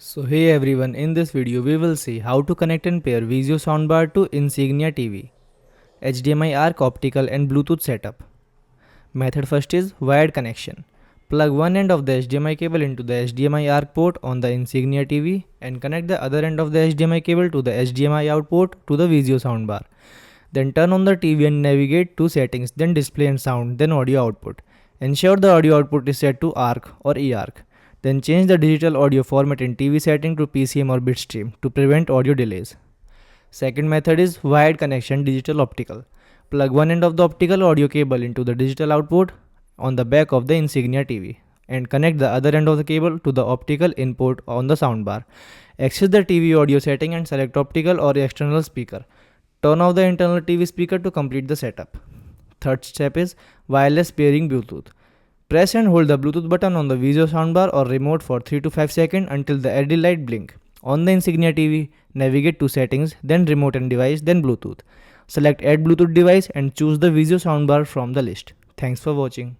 So hey everyone, in this video we will see how to connect and pair Vizio Soundbar to Insignia TV, HDMI ARC optical and Bluetooth setup. Method first is wired connection. Plug one end of the HDMI cable into the HDMI ARC port on the Insignia TV and connect the other end of the HDMI cable to the HDMI out port to the Vizio Soundbar. Then turn on the TV and navigate to settings, then display and sound, then audio output. Ensure the audio output is set to ARC or eARC. Then change the digital audio format in TV setting to PCM or bitstream to prevent audio delays. Second method is wired connection digital optical. Plug one end of the optical audio cable into the digital output on the back of the Insignia TV and connect the other end of the cable to the optical input on the soundbar. Access the TV audio setting and select optical or external speaker. Turn off the internal TV speaker to complete the setup. Third step is wireless pairing Bluetooth. Press and hold the Bluetooth button on the Vizio soundbar or remote for 3 to 5 seconds until the LED light blink. On the Insignia TV, navigate to settings, then remote and device, then Bluetooth. Select add Bluetooth device and choose the Vizio soundbar from the list. Thanks for watching.